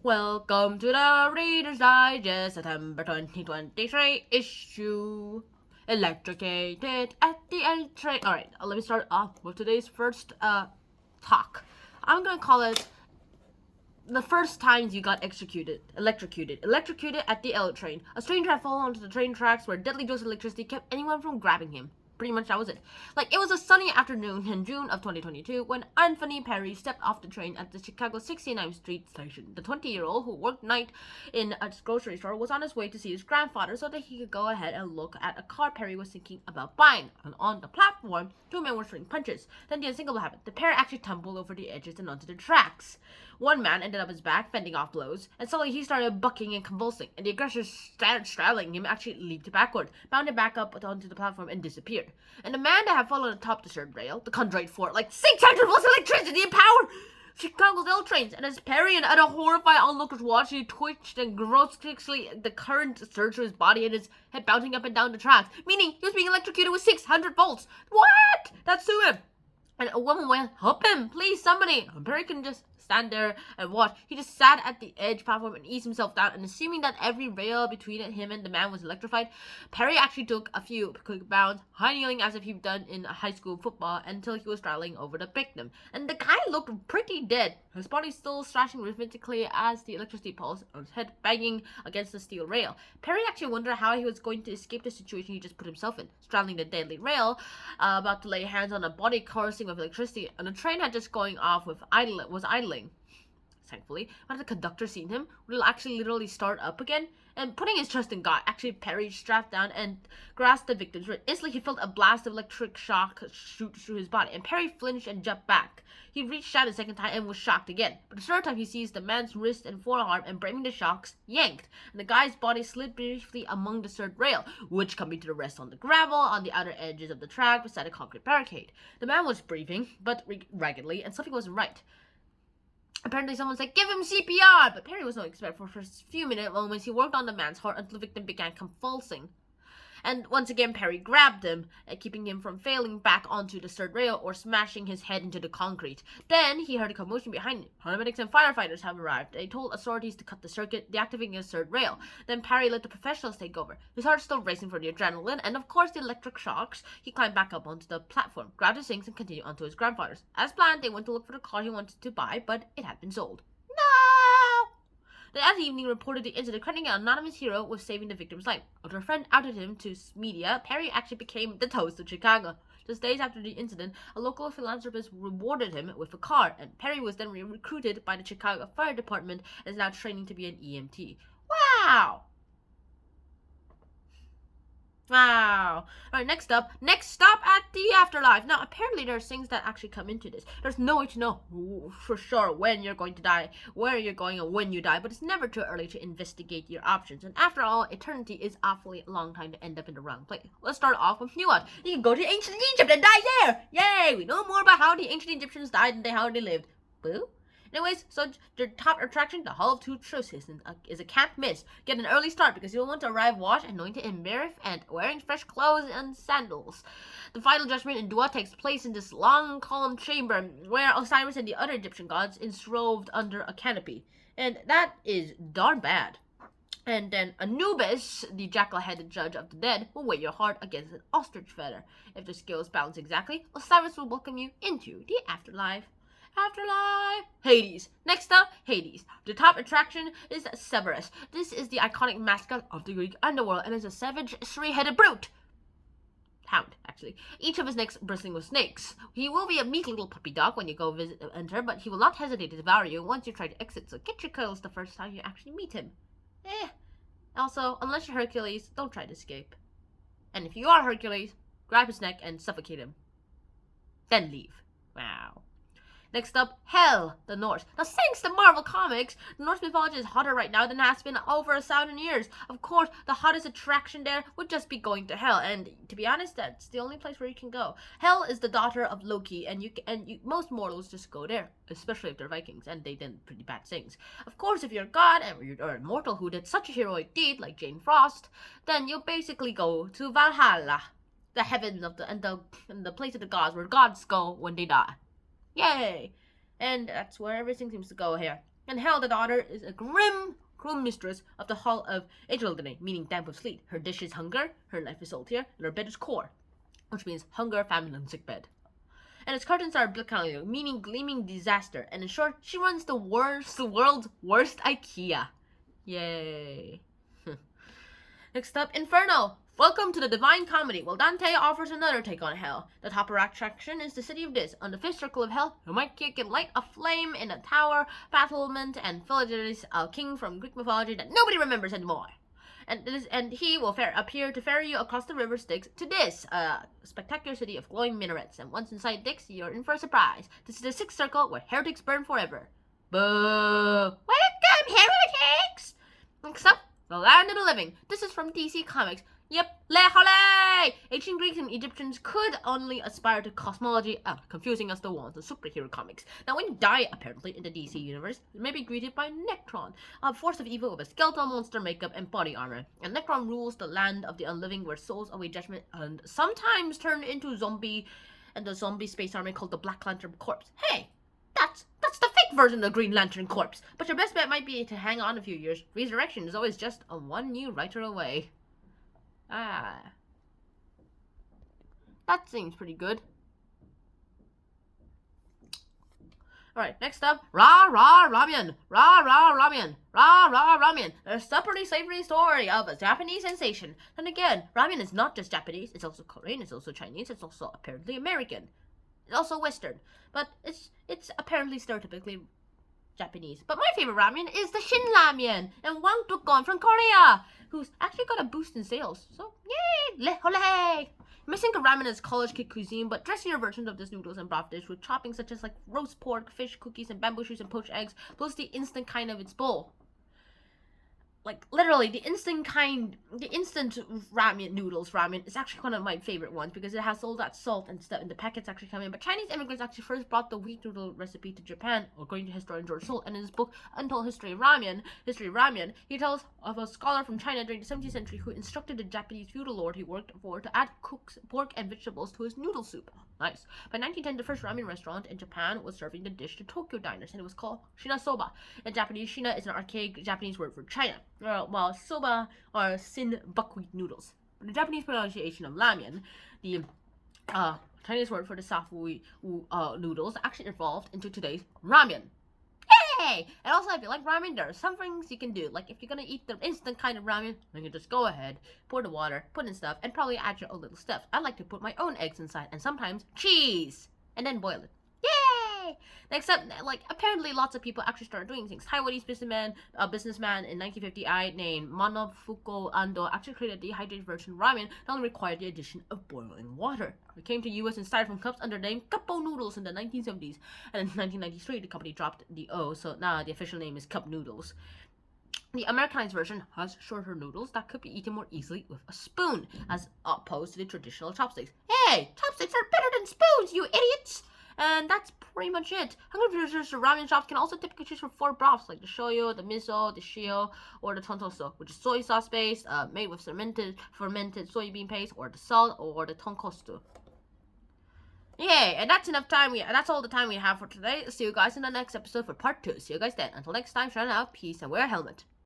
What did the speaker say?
Welcome to the Reader's Digest, September 2023 issue. Electrocuted at the L train. Alright, let me start off with today's first talk. I'm gonna call it the first times you got electrocuted at the L train. A stranger had fallen onto the train tracks where deadly dose of electricity kept anyone from grabbing him. Pretty much that was it. Like, it was a sunny afternoon in June of 2022 when Anthony Perry stepped off the train at the Chicago 69th Street station. The 20-year-old who worked night in a grocery store was on his way to see his grandfather so that he could go ahead and look at a car Perry was thinking about buying. And on the platform, two men were throwing punches. Then the unthinkable happened. The pair actually tumbled over the edges and onto the tracks. One man ended up his back, fending off blows, and suddenly he started bucking and convulsing, and the aggressor started straddling him actually leaped backward, bounded back up onto the platform, and disappeared. And the man that had fallen atop the third rail, the conduit for like 600 volts of electricity and power Chicago's L trains, and as Perry and other horrified onlookers watched, he twitched and grotesquely the current surged through his body and his head bouncing up and down the tracks, meaning he was being electrocuted with 600 volts. What? That's to him. And a woman went, "Help him, please, somebody." And Perry can just stand there and watch. He just sat at the edge platform and eased himself down, and assuming that every rail between him and the man was electrified, Perry actually took a few quick bounds, high kneeling as if he'd done in high school football, until he was straddling over the victim. And the guy looked pretty dead, his body still thrashing rhythmically as the electricity pulsed, his head banging against the steel rail. Perry actually wondered how he was going to escape the situation he just put himself in, straddling the deadly rail, about to lay hands on a body coursing with electricity, and the train had just going off was idling. Thankfully, when the conductor seen him, would actually literally start up again, and putting his trust in God, actually Perry strapped down and grasped the victim's wrist. Instantly, he felt a blast of electric shock shoot through his body, and Perry flinched and jumped back. He reached out a second time and was shocked again, but the third time he sees the man's wrist and forearm, and braving the shocks, yanked, and the guy's body slid briefly among the third rail, which coming to the rest on the gravel on the outer edges of the track beside a concrete barricade. The man was breathing, but raggedly, and something wasn't right. Apparently someone said, "Give him CPR!" But Perry was not expected. For a few moments, he worked on the man's heart until the victim began convulsing. And once again, Perry grabbed him, keeping him from failing back onto the third rail or smashing his head into the concrete. Then he heard a commotion behind him. Paramedics and firefighters have arrived. They told authorities to cut the circuit, deactivating his third rail. Then Perry let the professionals take over. His heart still racing for the adrenaline, and of course the electric shocks. He climbed back up onto the platform, grabbed his things, and continued onto his grandfather's. As planned, they went to look for the car he wanted to buy, but it had been sold. That evening reported the incident, crediting an anonymous hero with saving the victim's life. After a friend outed him to media, Perry actually became the toast of Chicago. Just days after the incident, a local philanthropist rewarded him with a car, and Perry was then recruited by the Chicago Fire Department and is now training to be an EMT. Wow! Wow. Alright, next stop at the afterlife. Now, apparently there's things that actually come into this. There's no way to know for sure when you're going to die, where you're going, and when you die, but it's never too early to investigate your options. And after all, eternity is awfully a long time to end up in the wrong place. Let's start off with new one. You can go to ancient Egypt and die there! Yay! We know more about how the ancient Egyptians died and how they lived. Boo? Anyways, so the top attraction, the Hall of Two Truths, is a can't miss. Get an early start because you'll want to arrive washed, anointed, and barefoot, and wearing fresh clothes and sandals. The final judgment in Dua takes place in this long column chamber where Osiris and the other Egyptian gods enthroned under a canopy. And that is darn bad. And then Anubis, the jackal-headed judge of the dead, will weigh your heart against an ostrich feather. If the scales balance exactly, Osiris will welcome you into the afterlife. Hades. Next up, Hades. The top attraction is Cerberus. This is the iconic mascot of the Greek underworld and is a savage, three-headed brute. Hound, actually. Each of his necks bristling with snakes. He will be a meek little puppy dog when you go enter, but he will not hesitate to devour you once you try to exit, so get your curls the first time you actually meet him. Also, unless you're Hercules, don't try to escape. And if you are Hercules, grab his neck and suffocate him. Then leave. Wow. Next up, Hell, the Norse. Now, thanks to Marvel Comics, the Norse mythology is hotter right now than it has been over 1,000 years. Of course, the hottest attraction there would just be going to Hell, and to be honest, that's the only place where you can go. Hell is the daughter of Loki, and most mortals just go there, especially if they're Vikings, and they did pretty bad things. Of course, if you're a god or you're a mortal who did such a heroic deed like Jane Frost, then you'll basically go to Valhalla, the heavens of and the place of the gods where gods go when they die. Yay! And that's where everything seems to go here. And Hell, the daughter, is a grim mistress of the Hall of Egeldene, meaning damp of sleep. Her dish is hunger, her life is saltier, and her bed is core, which means hunger, famine, and sick bed. And its curtains are blickhalio, meaning gleaming disaster. And in short, she runs the world's worst IKEA. Yay. Next up, Inferno. Welcome to the Divine Comedy. Well, Dante offers another take on hell. The top attraction is the city of Dis. On the fifth circle of hell, you might can light a flame in a tower, battlement, and villages a king from Greek mythology that nobody remembers anymore. And he will appear to ferry you across the river Styx to Dis, a spectacular city of glowing minarets. And once inside Styx, you're in for a surprise. This is the sixth circle where heretics burn forever. Boo! Welcome, heretics! Next up, the land of the living. This is from DC Comics. Yep, le-hole! Ancient Greeks and Egyptians could only aspire to cosmology, confusing us the ones of superhero comics. Now, when you die, apparently, in the DC universe, you may be greeted by Necron, a force of evil with a skeletal monster makeup and body armor. And Necron rules the land of the unliving where souls await judgment and sometimes turn into the zombie space army called the Black Lantern Corps. Hey! That's the fake version of the Green Lantern Corps. But your best bet might be to hang on a few years. Resurrection is always just one new writer away. That seems pretty good. Alright, next up, Rah Ramen. Rah Ramen. Rah Ramen. A suppery, savory story of a Japanese sensation. And again, ramen is not just Japanese, it's also Korean, it's also Chinese, it's also apparently American. It's also Western. But it's apparently stereotypically Japanese. But my favorite ramen is the Shin Ramen and Wang Dukgon from Korea, who's actually got a boost in sales. So, yay! Le-hole! You may think of ramen as college kid cuisine, but dressier versions of this noodles and broth dish with toppings such as like roast pork, fish, cookies, and bamboo shoots and poached eggs, plus the instant kind of its bowl. Like, literally, the instant ramen noodles ramen is actually one of my favorite ones because it has all that salt and stuff, and the packets actually come in. But Chinese immigrants actually first brought the wheat noodle recipe to Japan, according to historian George Soult. And in his book, Untold History of Ramen, he tells of a scholar from China during the 17th century who instructed the Japanese feudal lord he worked for to add cooked pork and vegetables to his noodle soup. Nice. By 1910, the first ramen restaurant in Japan was serving the dish to Tokyo diners, and it was called Shina Soba. In Japanese, Shina is an archaic Japanese word for China, while soba are sin buckwheat noodles. The Japanese pronunciation of ramen, the Chinese word for the soft noodles, actually evolved into today's ramen. Hey! And also, if you like ramen, there are some things you can do. Like, if you're gonna eat the instant kind of ramen, then you just go ahead, pour the water, put in stuff, and probably add your own little stuff. I like to put my own eggs inside, and sometimes cheese, and then boil it. Yay! Next up, like, apparently lots of people actually started doing things. Taiwanese businessman in 1950 named Monofuku Ando actually created a dehydrated version of ramen that only required the addition of boiling water. It came to US in styrofoam cups under the name Cuppo Noodles in the 1970s, and in 1993 the company dropped the O, so now the official name is Cup Noodles. The Americanized version has shorter noodles that could be eaten more easily with a spoon, as opposed to the traditional chopsticks. Hey, chopsticks are better than spoons, you idiots! And that's pretty much it. Hungry visitors to ramen shops can also typically choose from 4 broths like the shoyu, the miso, the shio, or the tontoso, which is soy sauce based, made with fermented soybean paste, or the salt, or the tonkosu. Yay! And that's enough time. That's all the time we have for today. See you guys in the next episode for part 2. See you guys then. Until next time, shine out, peace, and wear a helmet.